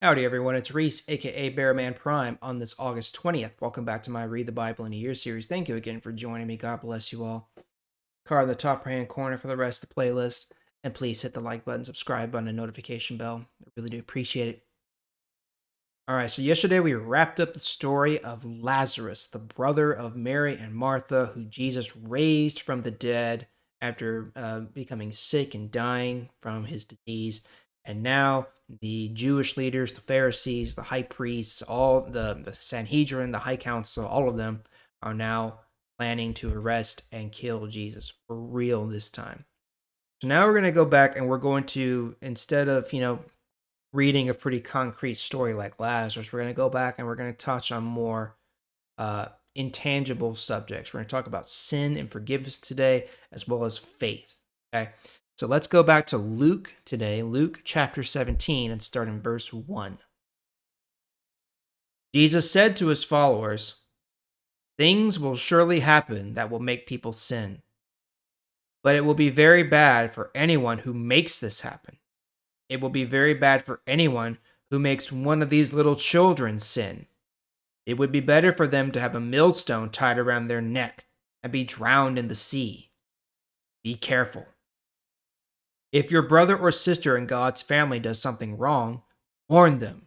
Howdy, everyone. It's Reese, aka Bearman Prime, on this August 20th. Welcome back to my Read the Bible in a Year series. Thank you again for joining me. God bless you all. Card in the top right hand corner for the rest of the playlist. And please hit the like button, subscribe button, and notification bell. I really do appreciate it. All right, so yesterday we wrapped up the story of Lazarus, the brother of Mary and Martha, who Jesus raised from the dead after becoming sick and dying from his disease. And now the Jewish leaders, the Pharisees, the high priests, all the Sanhedrin, the high council, all of them are now planning to arrest and kill Jesus for real this time. So now we're going to go back and we're going to, instead of, reading a pretty concrete story like Lazarus, we're going to go back and we're going to touch on more intangible subjects. We're going to talk about sin and forgiveness today, as well as faith. Okay, so let's go back to Luke today, Luke chapter 17, and start in verse 1. Jesus said to his followers, "Things will surely happen that will make people sin, but it will be very bad for anyone who makes this happen. It will be very bad for anyone who makes one of these little children sin. It would be better for them to have a millstone tied around their neck and be drowned in the sea. Be careful. If your brother or sister in God's family does something wrong, warn them.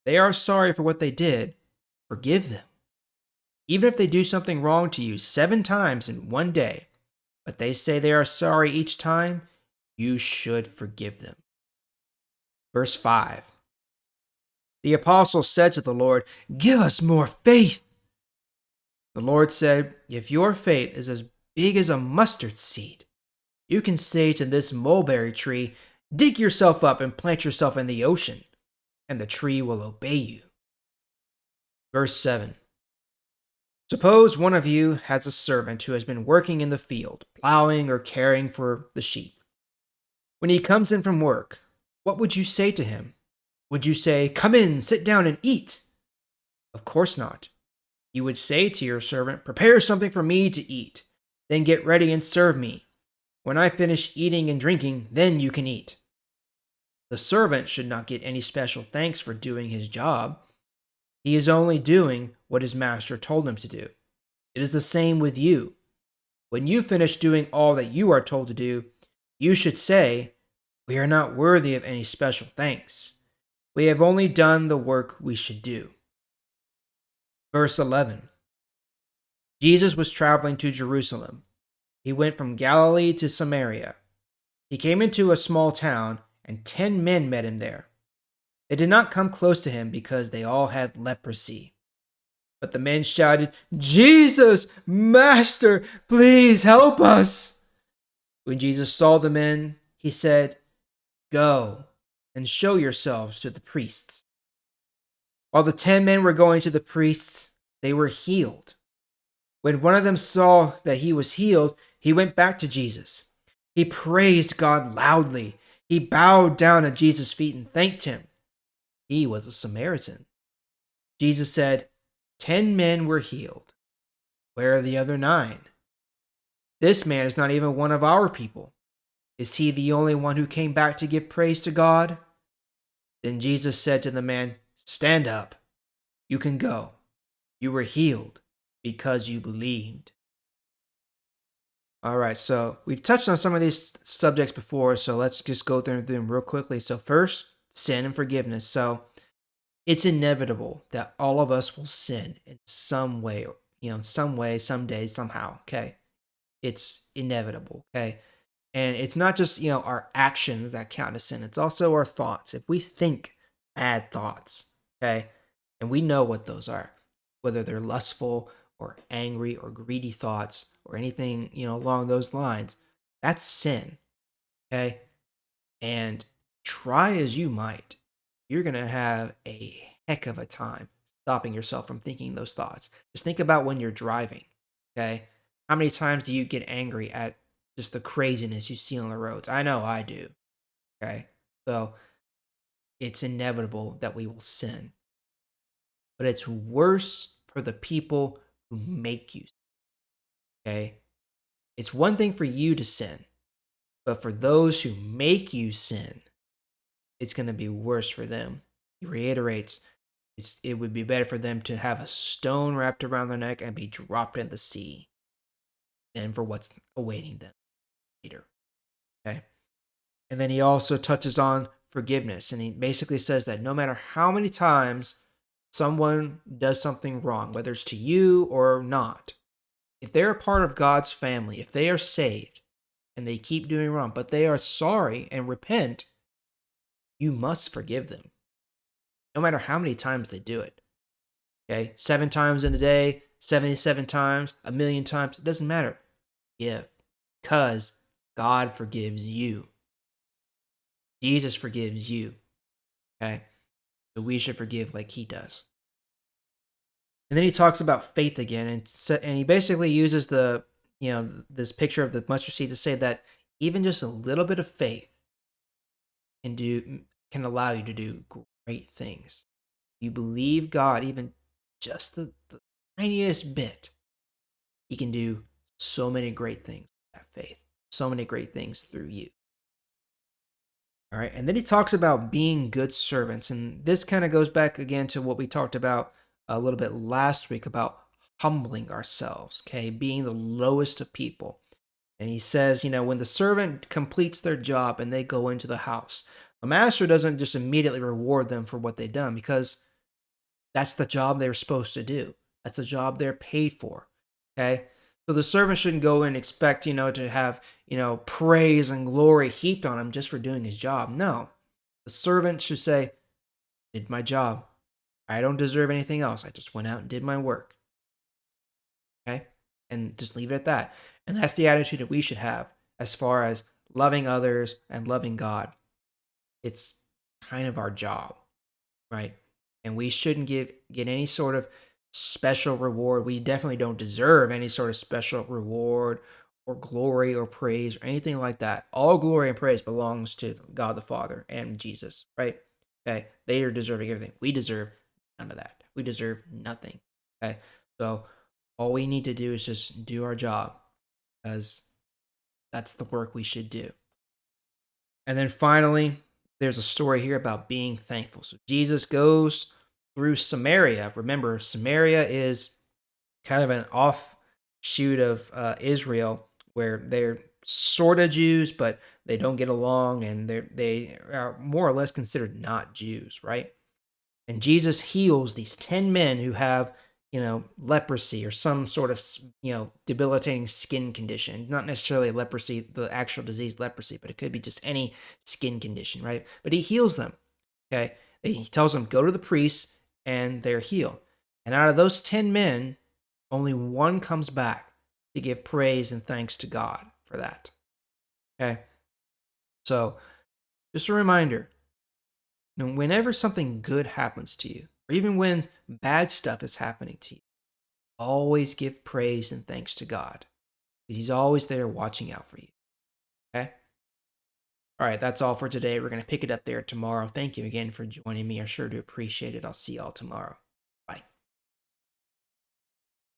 They are sorry for what they did. Forgive them. Even if they do something wrong to you 7 times in one day, but they say they are sorry each time, you should forgive them." Verse 5. The apostle said to the Lord, "Give us more faith." The Lord said, "If your faith is as big as a mustard seed, you can say to this mulberry tree, 'Dig yourself up and plant yourself in the ocean,' and the tree will obey you." Verse 7. Suppose one of you has a servant who has been working in the field, plowing or caring for the sheep. When he comes in from work, what would you say to him? Would you say, "Come in, sit down and eat"? Of course not. You would say to your servant, "Prepare something for me to eat, then get ready and serve me. When I finish eating and drinking, then you can eat." The servant should not get any special thanks for doing his job. He is only doing what his master told him to do. It is the same with you. When you finish doing all that you are told to do, you should say, "We are not worthy of any special thanks. We have only done the work we should do." Verse 11. Jesus was traveling to Jerusalem. He went from Galilee to Samaria. He came into a small town, and 10 men met him there. They did not come close to him because they all had leprosy. But the men shouted, "Jesus, Master, please help us." When Jesus saw the men, he said, "Go and show yourselves to the priests." While the 10 men were going to the priests, they were healed. When one of them saw that he was healed, he went back to Jesus. He praised God loudly. He bowed down at Jesus' feet and thanked him. He was a Samaritan. Jesus said, 10 men were healed. Where are the other 9? This man is not even one of our people. Is he the only one who came back to give praise to God? Then Jesus said to the man, "Stand up. You can go. You were healed because you believed." All right, so we've touched on some of these subjects before, so let's just go through them real quickly. So first, sin and forgiveness. So it's inevitable that all of us will sin in some way, some way, someday, somehow. Okay, it's inevitable. Okay, and it's not just our actions that count as sin; it's also our thoughts. If we think bad thoughts, okay, and we know what those are, whether they're lustful or angry or greedy thoughts or anything along those lines, that's sin. Okay, and try as you might, you're going to have a heck of a time stopping yourself from thinking those thoughts. Just think about when you're driving, okay? How many times do you get angry at just the craziness you see on the roads? I know I do, okay? So it's inevitable that we will sin, but it's worse for the people who make you, okay? It's one thing for you to sin, but for those who make you sin, it's going to be worse for them. He reiterates it would be better for them to have a stone wrapped around their neck and be dropped in the sea than for what's awaiting them later. Okay. And then he also touches on forgiveness. And he basically says that no matter how many times someone does something wrong, whether it's to you or not, if they're a part of God's family, if they are saved and they keep doing wrong, but they are sorry and repent, you must forgive them, no matter how many times they do it. Okay? 7 times in a day, 77 times, a million times, it doesn't matter. Give. Because God forgives you. Jesus forgives you. Okay? So we should forgive like he does. And then he talks about faith again, and he basically uses this picture of the mustard seed to say that even just a little bit of faith can allow you to do great things. You believe God, even just the tiniest bit, he can do so many great things with that faith, so many great things through you. All right. And then he talks about being good servants. And this kind of goes back again to what we talked about a little bit last week about humbling ourselves, okay? Being the lowest of people. And he says, when the servant completes their job and they go into the house, the master doesn't just immediately reward them for what they've done because that's the job they were supposed to do. That's the job they're paid for. Okay. So the servant shouldn't go and expect, to have, praise and glory heaped on him just for doing his job. No. The servant should say, did my job. I don't deserve anything else. I just went out and did my work. Okay. And just leave it at that. And that's the attitude that we should have as far as loving others and loving God. It's kind of our job, right? And we shouldn't get any sort of special reward. We definitely don't deserve any sort of special reward or glory or praise or anything like that. All glory and praise belongs to God the Father and Jesus, right? Okay. They are deserving everything. We deserve none of that. We deserve nothing. Okay. So all we need to do is just do our job because that's the work we should do. And then finally, there's a story here about being thankful. So Jesus goes through Samaria. Remember, Samaria is kind of an offshoot of Israel, where they're sort of Jews, but they don't get along, and they are more or less considered not Jews, right? And Jesus heals these 10 men who have, leprosy or some sort of, debilitating skin condition. Not necessarily leprosy, the actual disease leprosy, but it could be just any skin condition, right? But he heals them, okay? He tells them, go to the priest, and they're healed. And out of those 10 men, only one comes back to give praise and thanks to God for that, okay? So, just a reminder, whenever something good happens to you, or even when bad stuff is happening to you, always give praise and thanks to God because He's always there watching out for you. Okay? All right, that's all for today. We're going to pick it up there tomorrow. Thank you again for joining me. I sure do appreciate it. I'll see y'all tomorrow.